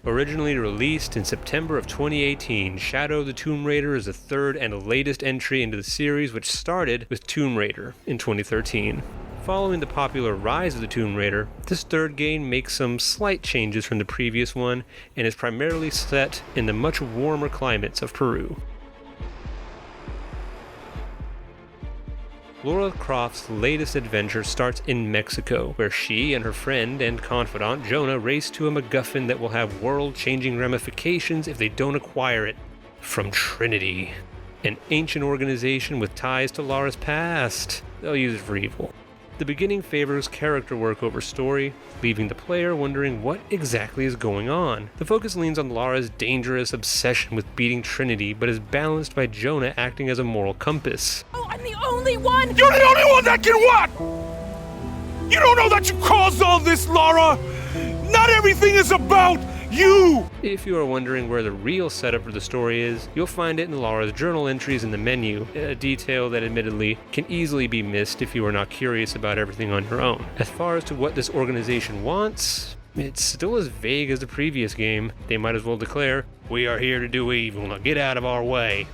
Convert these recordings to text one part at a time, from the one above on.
Originally released in September of 2018, Shadow of the Tomb Raider is the third and latest entry into the series, which started with Tomb Raider in 2013. Following the popular Rise of the Tomb Raider, this third game makes some slight changes from the previous one and is primarily set in the much warmer climates of Peru. Lara Croft's latest adventure starts in Mexico, where she and her friend and confidant Jonah race to a MacGuffin that will have world-changing ramifications if they don't acquire it from Trinity, an ancient organization with ties to Lara's past. They'll use it for evil. The beginning favors character work over story, leaving the player wondering what exactly is going on. The focus leans on Lara's dangerous obsession with beating Trinity, but is balanced by Jonah acting as a moral compass. Oh, I'm the only one! You're the only one that can what? You don't know that you caused all this, Lara! Not everything is about you! If you are wondering where the real setup for the story is, you'll find it in Lara's journal entries in the menu, a detail that admittedly can easily be missed if you are not curious about everything on your own. As far as to what this organization wants, it's still as vague as the previous game. They might as well declare, "We are here to do evil, now get out of our way."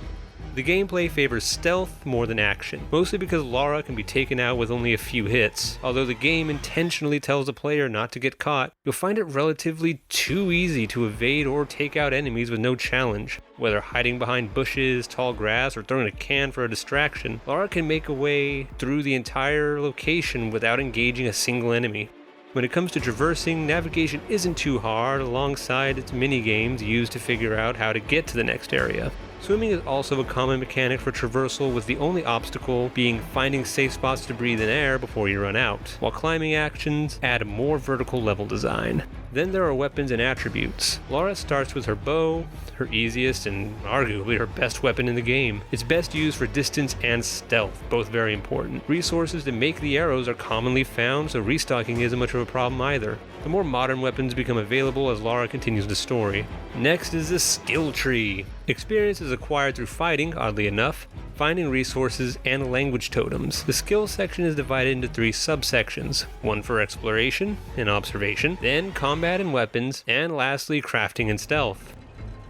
The gameplay favors stealth more than action, mostly because Lara can be taken out with only a few hits. Although the game intentionally tells the player not to get caught, you'll find it relatively too easy to evade or take out enemies with no challenge. Whether hiding behind bushes, tall grass, or throwing a can for a distraction, Lara can make a way through the entire location without engaging a single enemy. When it comes to traversing, navigation isn't too hard alongside its mini-games used to figure out how to get to the next area. Swimming is also a common mechanic for traversal, with the only obstacle being finding safe spots to breathe in air before you run out, while climbing actions add more vertical level design. Then there are weapons and attributes. Lara starts with her bow, her easiest and arguably her best weapon in the game. It's best used for distance and stealth, both very important. Resources to make the arrows are commonly found, so restocking isn't much of a problem either. The more modern weapons become available as Lara continues the story. Next is the skill tree. Experience is acquired through fighting, oddly enough, finding resources, and language totems. The skill section is divided into 3 subsections, one for exploration and observation, then combat and weapons, and lastly crafting and stealth.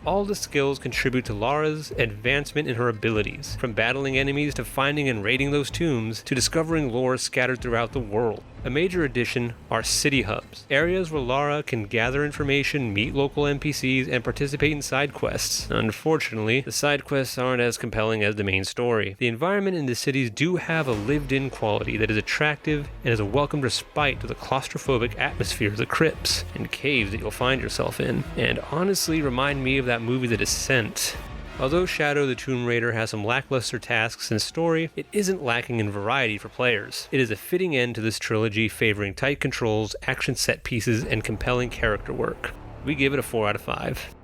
All the skills contribute to Lara's advancement in her abilities, from battling enemies to finding and raiding those tombs to discovering lore scattered throughout the world. A major addition are city hubs, areas where Lara can gather information, meet local NPCs, and participate in side quests. Unfortunately, the side quests aren't as compelling as the main story. The environment in the cities do have a lived-in quality that is attractive and is a welcome respite to the claustrophobic atmosphere of the crypts and caves that you'll find yourself in, and honestly remind me of that movie The Descent. Although Shadow of the Tomb Raider has some lackluster tasks and story, it isn't lacking in variety for players. It is a fitting end to this trilogy, favoring tight controls, action set pieces, and compelling character work. We give it a 4 out of 5.